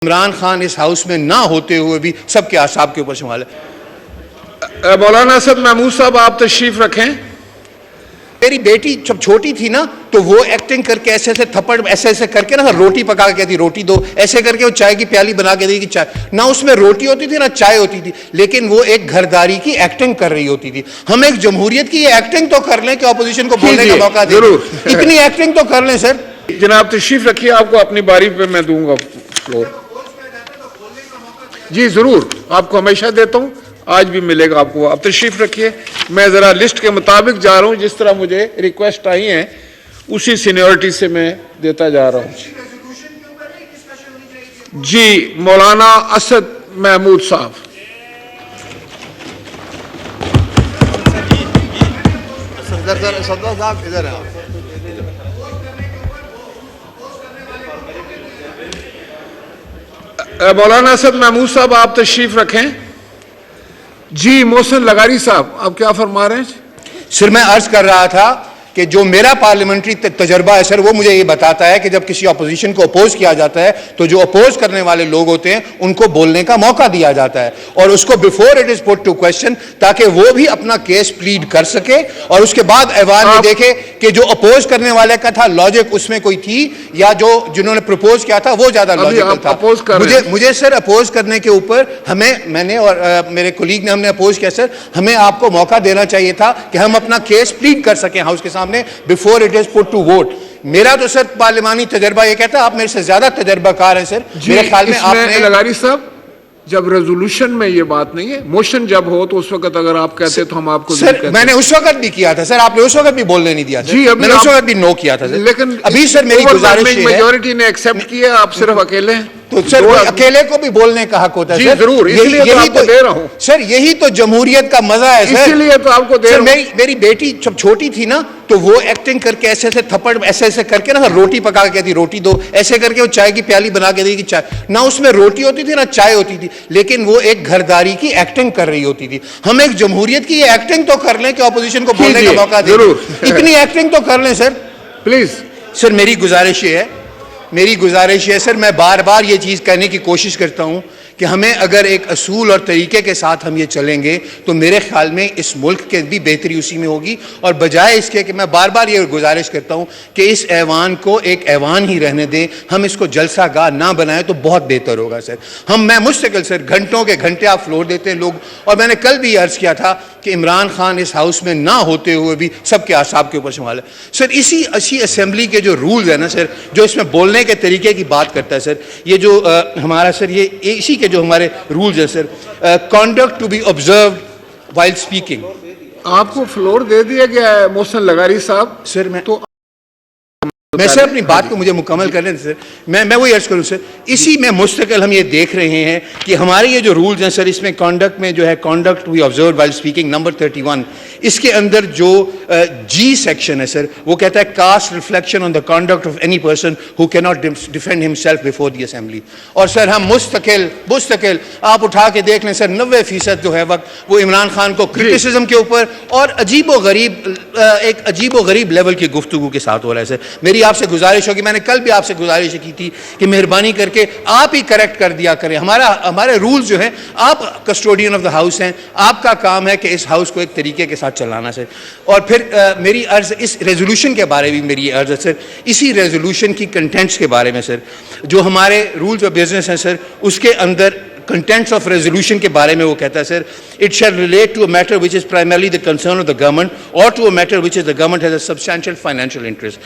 इमरान खान इस हाउस में ना होते हुए भी सबके आसाब के ऊपर संभाले। मौलाना असद महमूद साहब, आप तशरीफ रखें। मेरी बेटी जब छोटी थी ना तो वो एक्टिंग करके ऐसे ऐसे थप्पड़ ऐसे ऐसे करके ना रोटी पका के कहती रोटी दो, ऐसे करके वो चाय की प्याली बना के देगी, चाय ना उसमें रोटी होती थी ना चाय होती थी, लेकिन वो एक घरदारी की एक्टिंग कर रही होती थी। हम एक जमहूरियत की ये एक्टिंग तो कर लें कि अपोजिशन को बोलने का मौका दें, इतनी एक्टिंग तो कर लें सर। जनाब तशरीफ रखिए, आपको अपनी बारी पे मैं दूंगा फ्लोर। जी जरूर, आपको हमेशा देता हूं, आज भी मिलेगा आपको। आप तशरीफ रखिए। मैं जरा लिस्ट के मुताबिक जा रहा हूं, जिस तरह मुझे रिक्वेस्ट आई है उसी सीनियरिटी से मैं देता जा रहा हूं। जी मौलाना असद महमूद साहब। साहब इधर है। मौलाना असद महमूद साहब, आप तशरीफ रखें। जी मोहसिन लगारी साहब, आप क्या फरमा रहे हैं? सर मैं अर्ज कर रहा था कि जो मेरा पार्लियामेंट्री तजर्बा है सर, वो मुझे ये बताता है कि जब किसी अपोजिशन को अपोज किया जाता है तो जो अपोज करने वाले लोग होते हैं उनको बोलने का मौका दिया जाता है और उसको before it is put to question, ताकि वो भी अपना केस प्लीड कर सके और उसके बाद ऐवान में देखे कि जो अपोज करने वाले का था लॉजिक उसमें कोई थी या जो जिन्होंने प्रपोज किया था वो ज्यादा लॉजिकल था। मुझे सर अपोज करने के ऊपर मैंने और मेरे कोलीग ने हमने अपोज किया सर, हमें आपको मौका देना चाहिए था कि हम अपना केस प्लीड कर सकें हाउस के सामने before it is put to vote. मेरा तो सर पार्लिमानी तजर्बा ये कहता है, आप मेरे से ज्यादा तजर्बाकार हैं सर। मेरे ख्याल में आपने लगारी साहब, जब रेजोल्यूशन में ये बात नहीं है, मोशन जब हो तो उस वक्त अगर आप कहते तो हम आपको सर मैंने उस वक्त भी किया था सर, आपने उस वक्त भी बोलने नहीं दिया जी, मैंने उस वक्त भी नो किया था सर। लेकिन अभी सर मेरी गुजारिश है, मेजॉरिटी ने एक्सेप्ट किया, आप सिर्फ अकेले हैं तो सर अकेले को भी बोलने का हक होता है सर। जरूर, यही तो दे रहा हूं सर, यही तो जमहूरियत का मजा है सर, इसीलिए तो आपको दे रहा हूं। मेरी बेटी जब छोटी थी ना तो वो एक्टिंग करके ऐसे ऐसे थप्पड़ ऐसे ऐसे करके ना रोटी पका के कहती रोटी दो, ऐसे करके वो चाय की प्याली बना के देगी, चाय ना उसमें रोटी होती थी ना चाय होती थी, लेकिन वो एक घरदारी की एक्टिंग कर रही होती थी। हम एक जमहूरियत की ये एक्टिंग तो कर लें कि अपोजिशन को बोलने का मौका दें, इतनी एक्टिंग तो कर लें सर प्लीज। सर मेरी गुजारिश है सर, मैं बार बार ये चीज़ कहने की कोशिश करता हूँ कि हमें अगर एक असूल और तरीके के साथ हम ये चलेंगे तो मेरे ख्याल में इस मुल्क के भी बेहतरी उसी में होगी। और बजाय इसके कि मैं बार बार ये गुजारिश करता हूँ कि इस ऐवान को एक ऐवान ही रहने दें, हम इसको जलसा गाह ना बनाएं तो बहुत बेहतर होगा सर। मैं मुस्तकिल सर घंटों के घंटे आप फ्लोर देते हैं लोग, और मैंने कल भी अर्ज़ किया था कि इमरान खान इस हाउस में ना होते हुए भी सबके आसाब के ऊपर संभाले। सर इसी असेंबली के जो रूल्स है ना सर, जो इसमें बोलने के तरीके की बात करता है सर, ये जो हमारा सर ये इसी के जो हमारे रूल्स है sir, conduct to be observed while speaking. आपको फ्लोर दे दिया गया है मोहसिन लगारी साहब। सर मैं सर अपनी बात को मुझे मुकम्मल करने दें सर, मैं वही अर्ज करूं सर, इसी में मुस्तकिल हम ये देख रहे हैं कि हमारे ये जो रूल्स हैं सर, इसमें कॉन्डक्ट में जो है conduct we observe while speaking number 31, इसके अंदर जो जी सेक्शन है सर, वो कहता है cast reflection on the conduct of any person who can not defend himself before the assembly. और सर हम मुस्तकिल आप उठा के देख लें सर, 90% जो है वक्त वो इमरान खान को क्रिटिसिज्म के ऊपर और एक अजीबो गरीब लेवल की गुफ्तगू के साथ हो रहा है सर। मेरी आपसे गुजारिश होगी, मैंने कल भी आपसे गुजारिश की थी कि मेहरबानी करके आप ही करेक्ट कर दिया करें। हमारे रूल्स जो हैं, आप कस्टोडियन ऑफ द हाउस हैं, आपका काम है कि इस हाउस को एक तरीके के साथ चलाना सर। और फिर मेरी अर्ज इस रेजोल्यूशन के बारे में मेरी अर्ज है सर, इसी रेजोल्यूशन की कंटेंट्स के बारे में सर, जो हमारे रूल्स ऑफ बिजनेस हैं सर, उसके अंदर कंटेंट्स ऑफ रेजोल्यूशन के बारे में वो कहता है sir, it shall relate to a matter which is primarily the concern of the government or to a matter which is the government has a substantial financial interest.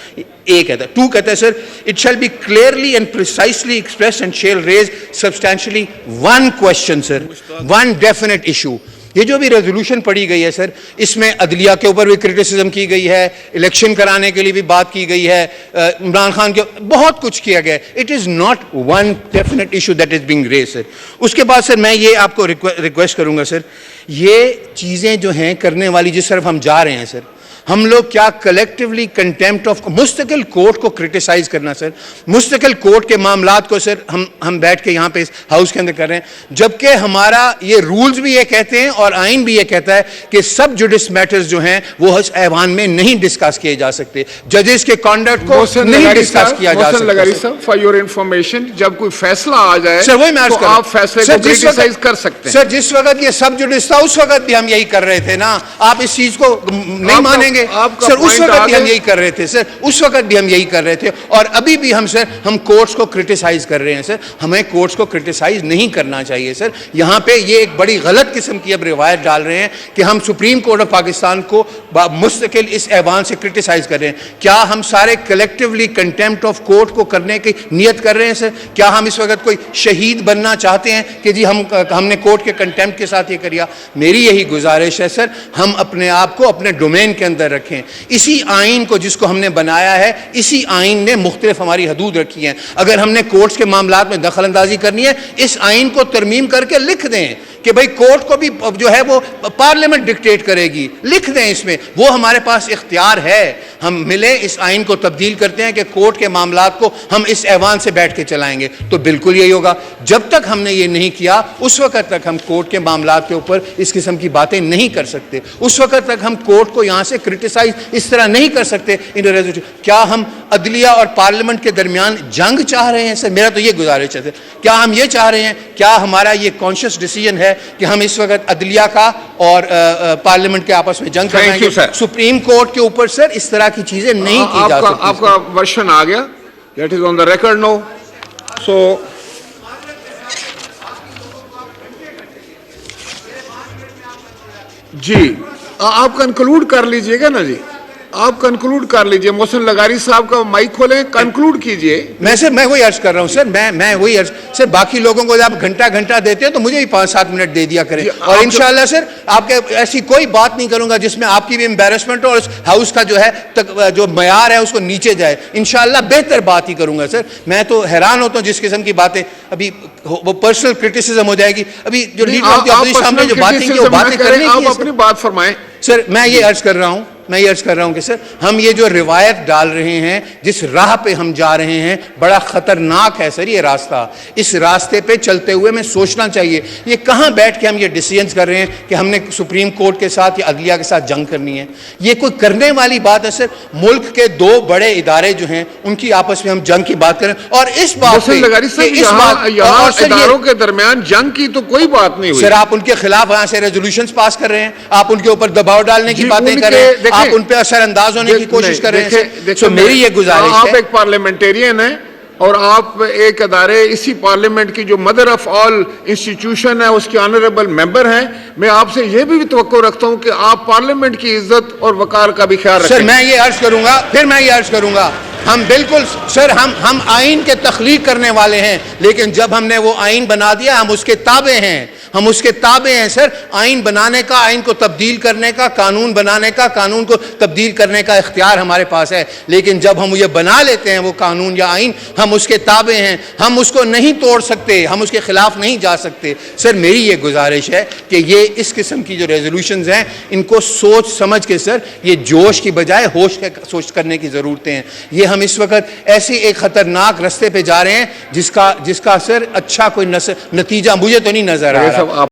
A कहता है। 2 कहता है sir, it shall be clearly and precisely expressed and shall raise substantially one question sir, one definite issue. ये जो भी resolution पढ़ी गई है सर, इसमें अदलिया के ऊपर भी क्रिटिसिज्म की गई है, इलेक्शन कराने के लिए भी बात की गई है, इमरान खान के बहुत कुछ किया गया है। It is not one definite issue that is being raise sir. उसके बाद सर मैं ये आपको रिक्वेस्ट करूंगा सर, ये चीज़ें जो हैं करने वाली जिस तरफ हम जा रहे हैं सर, हम लोग क्या कलेक्टिवली कंटेम्प्ट ऑफ मुस्तकिल कोर्ट को क्रिटिसाइज करना सर, मुस्तकिल कोर्ट के मामलात को सर हम बैठ के यहाँ पे इस हाउस के अंदर कर रहे हैं, जबकि हमारा ये रूल्स भी ये कहते हैं और आइन भी ये कहता है कि सब जुडिस मैटर्स जो हैं वो इस ऐवान में नहीं डिस्कस किए जा सकते, जजेस के कॉन्डक्ट को नहीं डिस्कस किया जा सकता। फॉर योर इंफॉर्मेशन, जब कोई फैसला आ जाए सर वही मैं तो आप फैसले को क्रिटिसाइज कर सकते हैं। सर जिस वक्त ये सब जुडिस था उस वक्त भी हम यही कर रहे थे ना, आप इस चीज को नहीं मानेंगे सर, उस वक्त भी हम यही कर रहे थे सर, उस वक्त भी हम यही कर रहे थे और अभी भी हम सर हम कोर्ट्स को क्रिटिसाइज कर रहे हैं सर, हमें कोर्ट्स को क्रिटिसाइज नहीं करना चाहिए सर। यहाँ पे ये एक बड़ी गलत किस्म की अब रिवायत डाल रहे हैं कि हम सुप्रीम कोर्ट ऑफ पाकिस्तान को मुस्तकिल इस ऐवान से क्रिटिसाइज कर रहे हैं। क्या हम सारे कलेक्टिवली कंटेम्प्ट ऑफ कोर्ट को करने की नियत कर रहे हैं सर? क्या हम इस वक्त कोई शहीद बनना चाहते हैं कि जी हमने कोर्ट के कंटेम्प्ट के साथ ये किया? मेरी यही गुजारिश है सर, हम अपने आप को अपने डोमेन के अंदर रखें। इसी आइन को जिसको हमने बनाया है, इसी आइन ने मुख्तलिफ हमारी हदूद रखी हैं। अगर हमने कोर्ट्स के मामलात में दखल अंदाजी करनी है, इस आइन को तरमीम करके लिख दें कि भाई कोर्ट को भी जो है वो पार्लियामेंट डिक्टेट करेगी, लिख दें इसमें, वो हमारे पास इख्तियार है। हम मिले इस आइन को तब्दील करते हैं कि कोर्ट के मामलात को हम इस ऐवान से बैठ के चलाएंगे, तो बिल्कुल यही होगा। जब तक हमने ये नहीं किया उस वक्त तक हम कोर्ट के मामलात के ऊपर इस किस्म की बातें नहीं कर सकते, उस वक्त तक हम कोर्ट को यहाँ से क्रिटिसाइज इस तरह नहीं कर सकते इन रेजोल्यूशन। क्या हम अदलिया और पार्लियामेंट के दरमियान जंग चाह रहे हैं सर? मेरा तो ये गुजारिश है सर, क्या हम ये चाह रहे हैं, क्या हमारा ये कॉन्शियस डिसीजन है कि हम इस वक्त अदलिया का और पार्लियामेंट के आपस में जंग करेंगे? सुप्रीम कोर्ट के ऊपर सर इस तरह की चीजें नहीं की जा सकती। आपका वर्शन आ गया, that is on the record no. So जी आप कंक्लूड कर लीजिएगा ना जी, आप कंक्लूड कर लीजिए। मोहसिन लगारी साहब का माइक खोले, कंक्लूड कीजिए। मैं वही अर्ज कर रहा हूं सर, मैं वही अर्ज सर, बाकी लोगों को जब घंटा देते हैं तो मुझे भी 5-7 मिनट दे दिया करें। और इंशाल्लाह सर आपके ऐसी कोई बात नहीं करूंगा जिसमें आपकी भी एम्बेरसमेंट हो और हाउस का जो है जो मयार है उसको नीचे जाए। इंशाल्लाह बेहतर बात ही करूंगा सर। मैं तो हैरान होता हूं जिस किस्म की बातें अभी वो पर्सनल क्रिटिसिज्म हो जाएगी। अभी जो लीडर ऑफ द अपोजिशन ने जो बातें की वो बातें करनी आप अपनी बात फरमाएं सर। मैं ये अर्ज कर रहा हूं कि सर हम ये जो रिवायत डाल रहे हैं, जिस राह पे हम जा रहे हैं, बड़ा खतरनाक है सर ये रास्ता। इस रास्ते पे चलते हुए में सोचना चाहिए, ये कहां बैठ के हम ये डिसीजंस कर रहे हैं कि हमने सुप्रीम कोर्ट के साथ या अदलिया के साथ जंग करनी है। ये कोई करने वाली बात है सर? मुल्क के 2 बड़े इदारे जो हैं उनकी आपस में हम जंग की बात करें और इस बात इदारों के दरमियान जंग की तो कोई बात नहीं हुई सर। आप उनके खिलाफ वहां से रेजोल्यूशंस पास कर रहे हैं, आप उनके ऊपर दबाव डालने की बातें कर रहे हैं, आप उन पे असरअंदाज होने की कोशिश कर रहे हैं। तो मेरी ये गुजारिश है, आप एक पार्लियामेंटेरियन हैं और आप एक अदारे इसी पार्लियामेंट की जो मदर ऑफ ऑल इंस्टीट्यूशन है उसके ऑनरेबल मेंबर हैं। मैं आपसे ये भी तवक्को रखता हूं कि आप पार्लियामेंट की इज्जत और वकार का भी ख्याल रखें। सर मैं ये अर्ज करूंगा, हम बिल्कुल सर हम आइन के तख्लीक करने वाले हैं, लेकिन जब हमने वो आइन बना दिया हम उसके ताबे हैं सर। आइन बनाने का, आइन को तब्दील करने का, कानून बनाने का, कानून को तब्दील करने का इख्तियार हमारे पास है, लेकिन जब हम ये बना लेते हैं वो कानून या आइन, हम उसके ताबे हैं, हम उसको नहीं तोड़ सकते, हम उसके खिलाफ नहीं जा सकते। सर मेरी ये गुजारिश है कि ये इस किस्म की जो रेजोल्यूशंस हैं इनको सोच समझ के सर, ये जोश की बजाय होश के सोच करने की ज़रूरतें हैं। ये हम इस वक्त ऐसे एक खतरनाक रास्ते पे जा रहे हैं जिसका सर अच्छा कोई नतीजा मुझे तो नहीं नजर आ रहा।